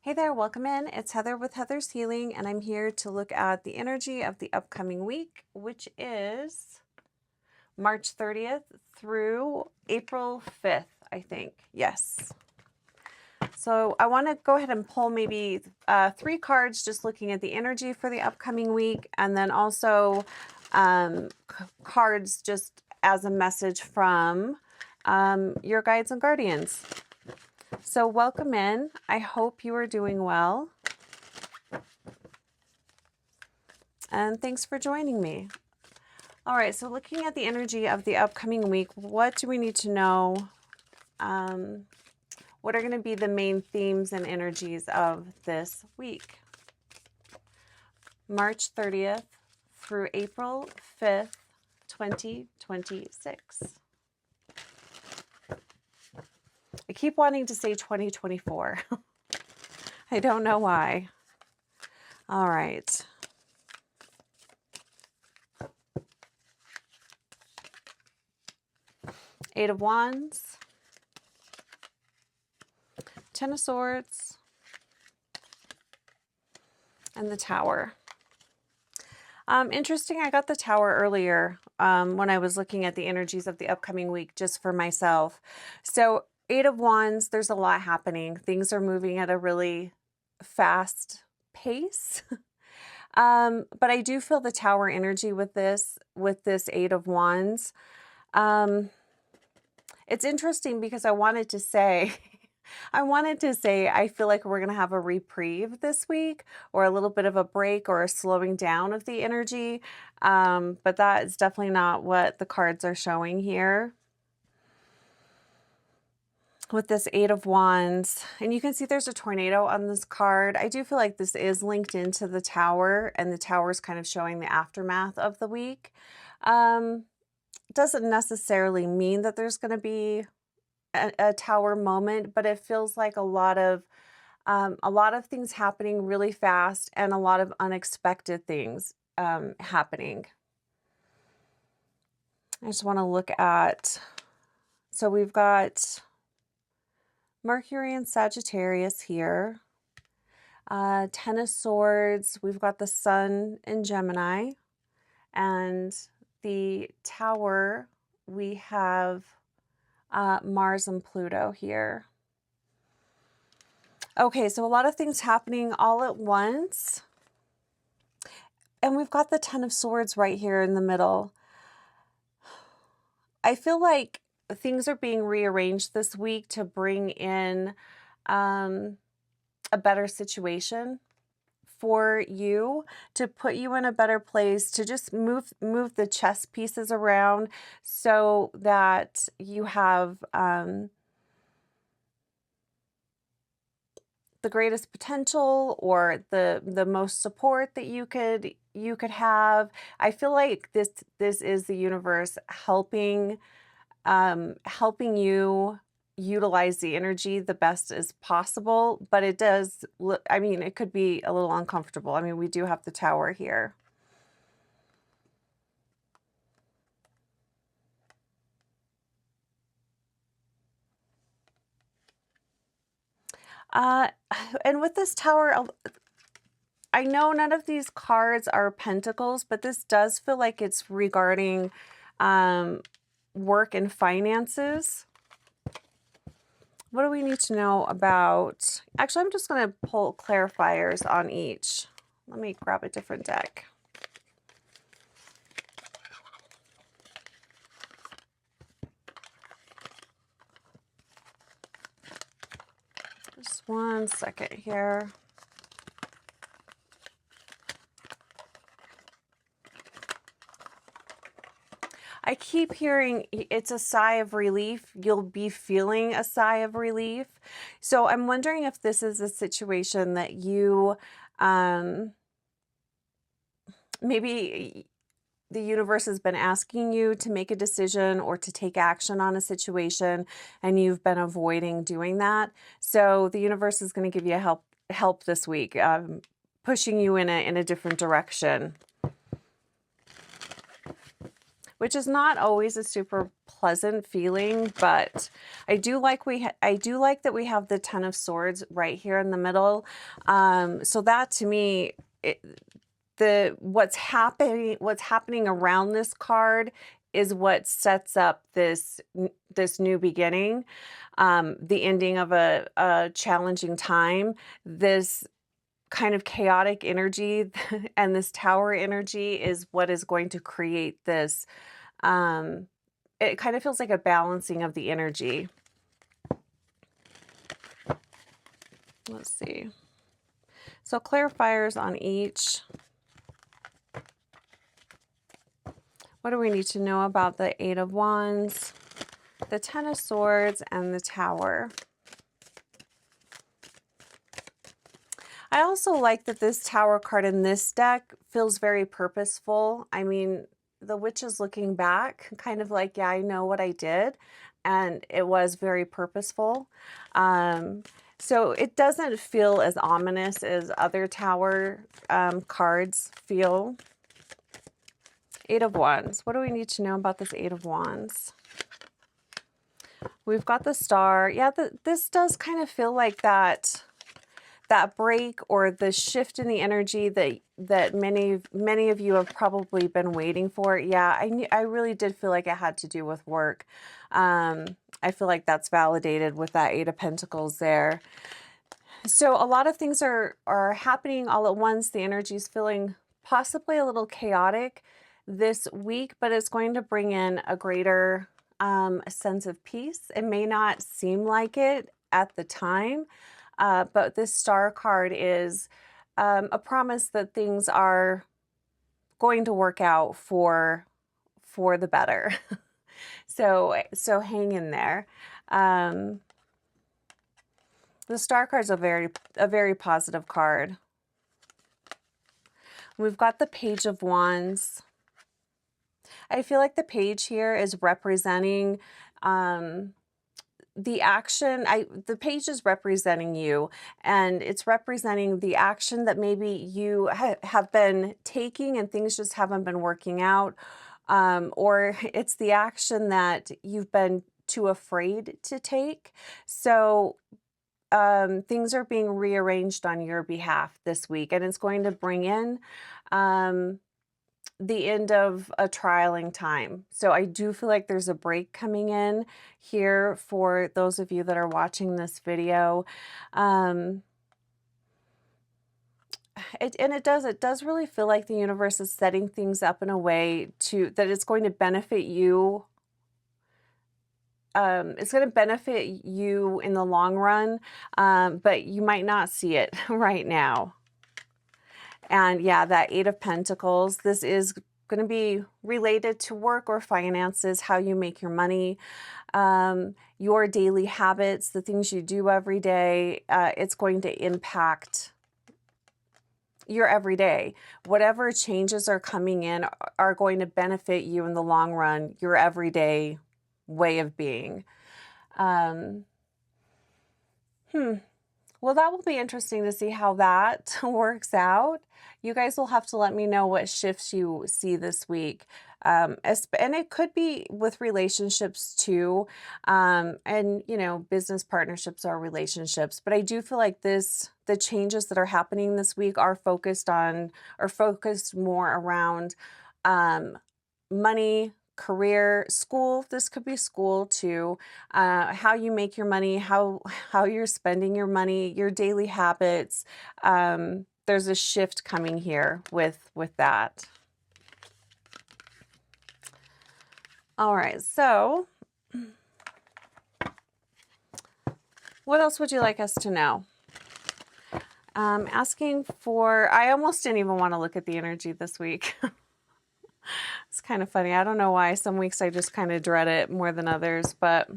Hey there, welcome in. It's Heather with Heather's Healing, and I'm here to look at the energy of the upcoming week, which is March 30th through April 5th, I think. Yes. So I want to go ahead and pull maybe 3 cards, just looking at the energy for the upcoming week, and then also cards just as a message from your guides and guardians. So welcome in. I hope you are doing well. And thanks for joining me. All right, so looking at the energy of the upcoming week, what do we need to know? What are going to be the main themes and energies of this week? March 30th through April 5th, 2026. I keep wanting to say 2024. I don't know why. All right. Eight of Wands, Ten of Swords, and the Tower. Interesting, I got the Tower earlier when I was looking at the energies of the upcoming week just for myself. So Eight of Wands, there's a lot happening. Things are moving at a really fast pace. But I do feel the Tower energy with this Eight of Wands. It's interesting because I wanted to say, I feel like we're going to have a reprieve this week, or a little bit of a break or a slowing down of the energy. But that is definitely not what the cards are showing here with this Eight of Wands. And you can see there's a tornado on this card. I do feel like this is linked into the Tower, and the Tower is kind of showing the aftermath of the week. Doesn't necessarily mean that there's going to be a Tower moment, but it feels like a lot of things happening really fast, and a lot of unexpected things happening. I just want to look at, so we've got Mercury and Sagittarius here, Ten of Swords, we've got the Sun in Gemini, and the Tower, we have Mars and Pluto here. Okay, so a lot of things happening all at once. And we've got the Ten of Swords right here in the middle. I feel like things are being rearranged this week to bring in a better situation for you, to put you in a better place, to just move the chess pieces around so that you have the greatest potential, or the most support that you could have. I feel like this is the universe helping you utilize the energy the best as possible, but it does, I mean, it could be a little uncomfortable. I mean, we do have the Tower here. And with this Tower, I know none of these cards are pentacles, but this does feel like it's regarding work and finances. What do we need to know about? Actually, I'm just going to pull clarifiers on each. Let me grab a different deck. Just 1 second here. I keep hearing it's a sigh of relief. You'll be feeling a sigh of relief. So I'm wondering if this is a situation that you, maybe the universe has been asking you to make a decision or to take action on a situation, and you've been avoiding doing that. So the universe is going to give you help this week, pushing you in a different direction. which is not always a super pleasant feeling, but I do like that we have the Ten of Swords right here in the middle. So that to me, what's happening around this card is what sets up this new beginning, the ending of a challenging time, this kind of chaotic energy and this tower energy is what is going to create this. It kind of feels like a balancing of the energy. Let's see. So clarifiers on each. What do we need to know about the Eight of Wands, the Ten of Swords, and the Tower? I also like that this Tower card in this deck feels very purposeful. I mean, the Witch is looking back, kind of like, yeah, I know what I did, and it was very purposeful. So it doesn't feel as ominous as other Tower cards feel. Eight of Wands. What do we need to know about this Eight of Wands? We've got the Star. Yeah, this does kind of feel like that break or the shift in the energy that many of you have probably been waiting for. Yeah, I really did feel like it had to do with work. I feel like that's validated with that Eight of Pentacles there. So a lot of things are happening all at once. The energy is feeling possibly a little chaotic this week, but it's going to bring in a greater sense of peace. It may not seem like it at the time, but this Star card is a promise that things are going to work out for the better. So hang in there. The Star card is a very positive card. We've got the Page of Wands. I feel like the page here is representing the action. The page is representing you, and it's representing the action that maybe you have been taking and things just haven't been working out, or it's the action that you've been too afraid to take. So things are being rearranged on your behalf this week, and it's going to bring in the end of a trialing time. So I do feel like there's a break coming in here for those of you that are watching this video. It does really feel like the universe is setting things up in a way that it's going to benefit you. It's going to benefit you in the long run, but you might not see it right now. And yeah, that Eight of Pentacles, this is going to be related to work or finances, how you make your money, your daily habits, the things you do every day. It's going to impact your everyday. Whatever changes are coming in are going to benefit you in the long run, your everyday way of being. Well, that will be interesting to see how that works out. You guys will have to let me know what shifts you see this week. And it could be with relationships too. And, you know, business partnerships are relationships. But I do feel like the changes that are happening this week are focused more around money, career, school. This could be school too. How you make your money, how you're spending your money, your daily habits. There's a shift coming here with that. All right, so what else would you like us to know? Asking for, I almost didn't even want to look at the energy this week. It's kind of funny. I don't know why. Some weeks I just kind of dread it more than others, but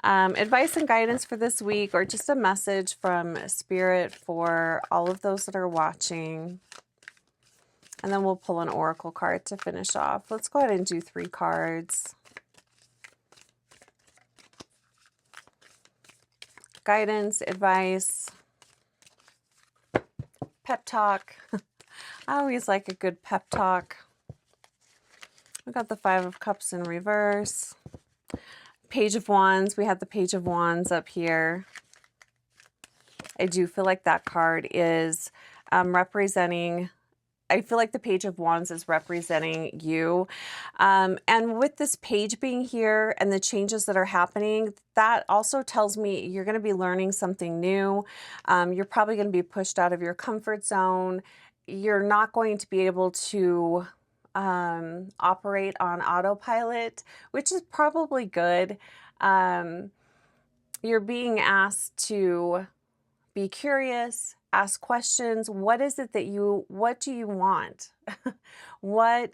advice and guidance for this week, or just a message from Spirit for all of those that are watching. And then we'll pull an oracle card to finish off. Let's go ahead and do 3 cards. Guidance, advice, pep talk. I always like a good pep talk. We got the Five of Cups in reverse. Page of Wands. We have the Page of Wands up here. I do feel like that card is representing, I feel like the Page of Wands is representing you. And with this page being here and the changes that are happening, that also tells me you're going to be learning something new. You're probably going to be pushed out of your comfort zone. You're not going to be able to operate on autopilot, which is probably good. You're being asked to be curious, ask questions. What is it that what do you want? What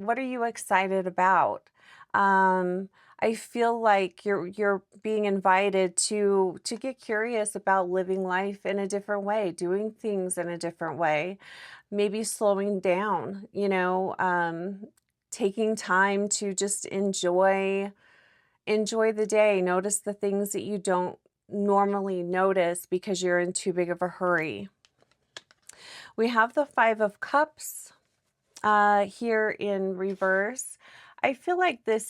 are you excited about? I feel like you're being invited to get curious about living life in a different way, doing things in a different way, maybe slowing down, taking time to just enjoy the day. Notice the things that you don't normally notice because you're in too big of a hurry. We have the Five of Cups here in reverse. I feel like the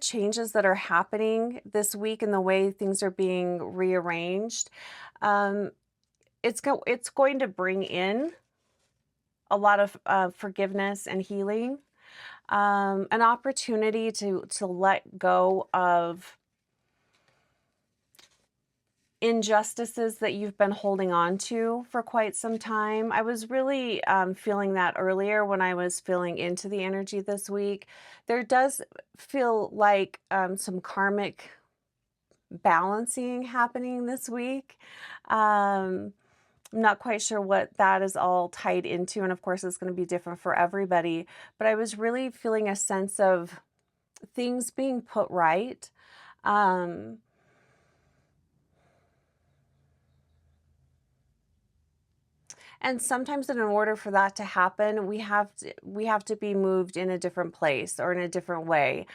changes that are happening this week and the way things are being rearranged, it's going to bring in a lot of forgiveness and healing, an opportunity to let go of injustices that you've been holding on to for quite some time. I was really feeling that earlier when I was feeling into the energy this week. There does feel like some karmic balancing happening this week. I'm not quite sure what that is all tied into, and of course it's going to be different for everybody, but I was really feeling a sense of things being put right. And sometimes in order for that to happen, we have to be moved in a different place or in a different way.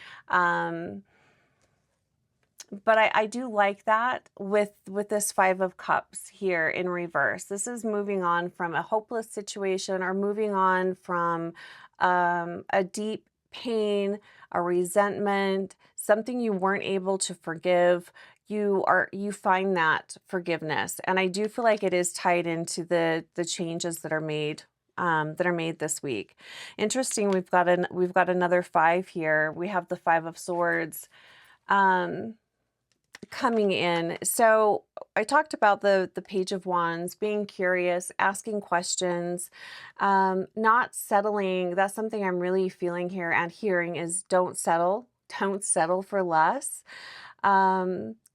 But I do like that with this Five of Cups here in reverse. This is moving on from a hopeless situation or moving on from a deep pain, a resentment, something you weren't able to forgive. You find that forgiveness, and I do feel like it is tied into the changes that are made this week. Interesting. We've got another five here. We have the Five of Swords coming in. So I talked about the Page of Wands, being curious, asking questions, not settling. That's something I'm really feeling here and hearing is don't settle for less.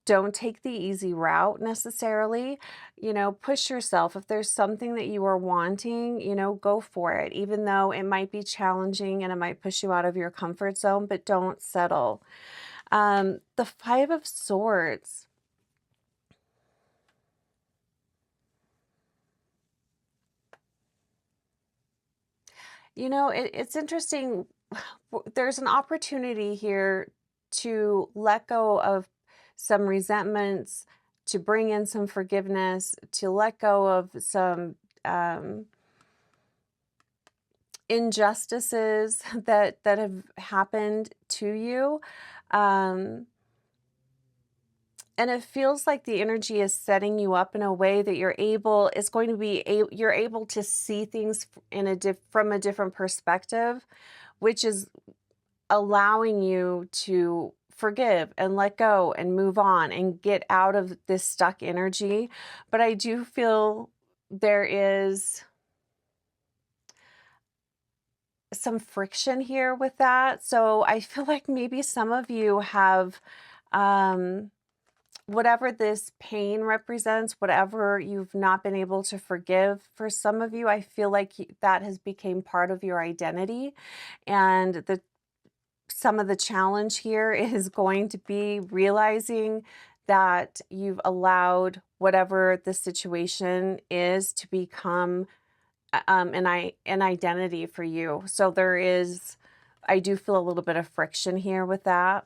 Don't take the easy route necessarily. Push yourself. If there's something that you are wanting, go for it, even though it might be challenging and it might push you out of your comfort zone, but don't settle. The Five of Swords. It's interesting. There's an opportunity here to let go of some resentments, to bring in some forgiveness, to let go of some injustices that have happened to you. And it feels like the energy is setting you up in a way that you're able to see things from a different perspective, which is allowing you to forgive and let go and move on and get out of this stuck energy. But I do feel there is some friction here with that. So I feel like maybe some of you have whatever this pain represents, whatever you've not been able to forgive, for some of you, I feel like that has become part of your identity. And some of the challenge here is going to be realizing that you've allowed whatever the situation is to become an identity for you. So I do feel a little bit of friction here with that.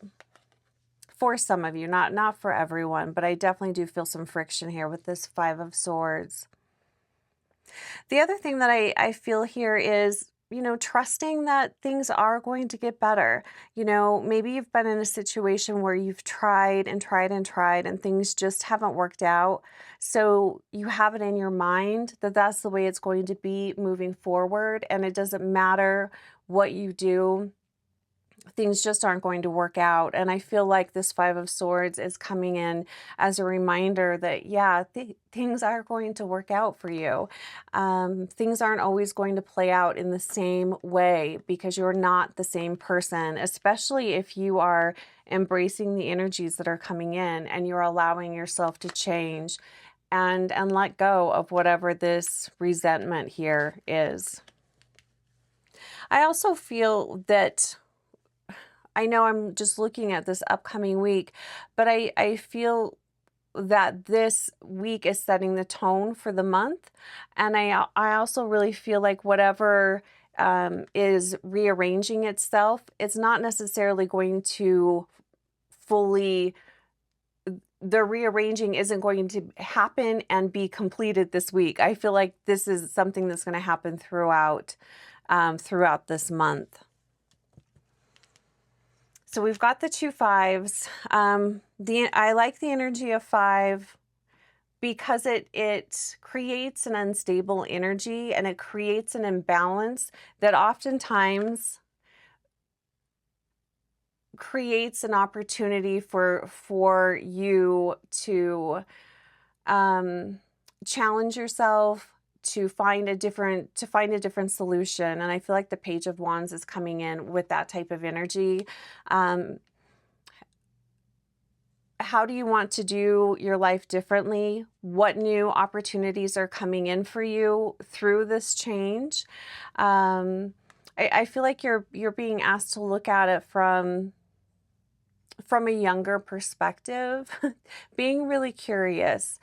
For some of you, not for everyone, but I definitely do feel some friction here with this Five of Swords. The other thing that I feel here is trusting that things are going to get better. Maybe you've been in a situation where you've tried and tried and tried and things just haven't worked out. So you have it in your mind that that's the way it's going to be moving forward. And it doesn't matter what you do, things just aren't going to work out. And I feel like this Five of Swords is coming in as a reminder that, yeah, things are going to work out for you. Things aren't always going to play out in the same way because you're not the same person, especially if you are embracing the energies that are coming in and you're allowing yourself to change and let go of whatever this resentment here is. I also feel that, I know I'm just looking at this upcoming week, but I feel that this week is setting the tone for the month. And I also really feel like whatever is rearranging itself, it's not necessarily going to fully, the rearranging isn't going to happen and be completed this week. I feel like this is something that's going to happen throughout this month. So we've got the 2 5s. I like the energy of 5 because it creates an unstable energy and it creates an imbalance that oftentimes creates an opportunity for you to challenge yourself, to find a different solution. And I feel like the Page of Wands is coming in with that type of energy. How do you want to do your life differently? What new opportunities are coming in for you through this change? I feel like you're being asked to look at it from a younger perspective, being really curious.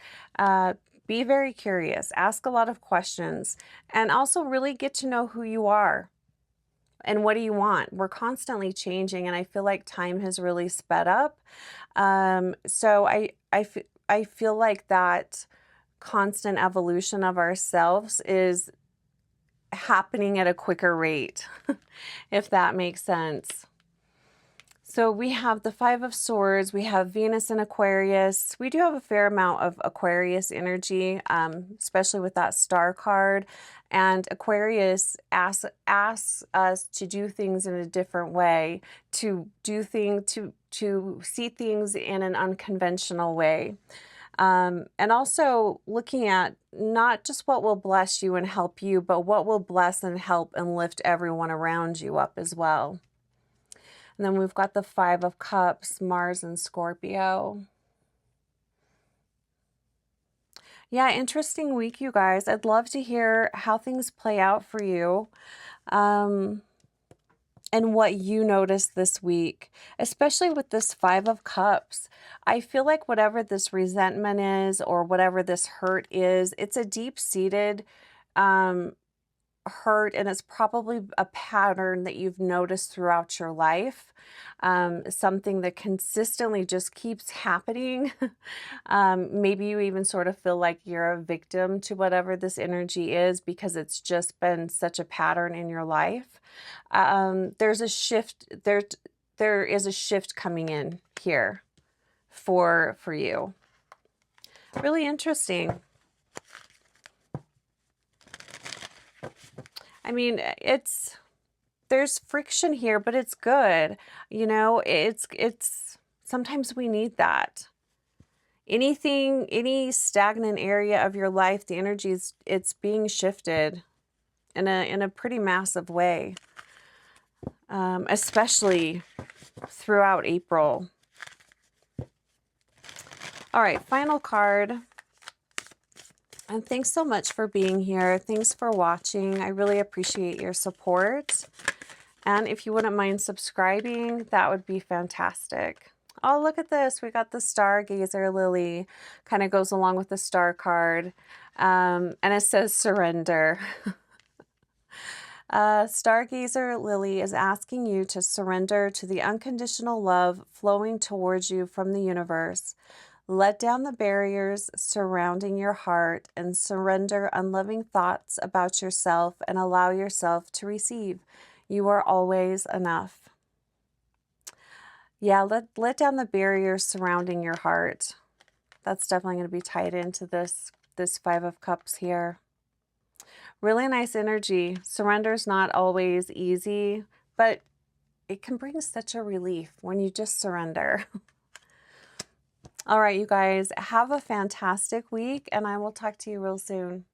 Be very curious, ask a lot of questions, and also really get to know who you are and what do you want. We're constantly changing, and I feel like time has really sped up. So I feel like that constant evolution of ourselves is happening at a quicker rate, if that makes sense. So we have the 5 of Swords, we have Venus in Aquarius. We do have a fair amount of Aquarius energy, especially with that star card. And Aquarius asks us to do things in a different way, to see things in an unconventional way. And also looking at not just what will bless you and help you, but what will bless and help and lift everyone around you up as well. And then we've got the 5 of Cups, Mars and Scorpio. Yeah, interesting week, you guys. I'd love to hear how things play out for you, and what you noticed this week, especially with this 5 of Cups. I feel like whatever this resentment is or whatever this hurt is, it's a deep-seated hurt, and it's probably a pattern that you've noticed throughout your life, something that consistently just keeps happening. Maybe you even sort of feel like you're a victim to whatever this energy is because it's just been such a pattern in your life. There's a shift. There is a shift coming in here for you. Really interesting. I mean, there's friction here, but it's good. It's sometimes we need that. Any stagnant area of your life, the energy it's being shifted in a pretty massive way, especially throughout April. All right, final card. And thanks so much for being here. Thanks for watching. I really appreciate your support. And if you wouldn't mind subscribing, that would be fantastic. Oh, look at this. We got the Stargazer Lily. Kind of goes along with the star card. And it says surrender. Stargazer Lily is asking you to surrender to the unconditional love flowing towards you from the universe. Let down the barriers surrounding your heart and surrender unloving thoughts about yourself and allow yourself to receive. You are always enough. Yeah, let down the barriers surrounding your heart. That's definitely going to be tied into this Five of Cups here. Really nice energy. Surrender is not always easy, but it can bring such a relief when you just surrender. All right, you guys, have a fantastic week, and I will talk to you real soon.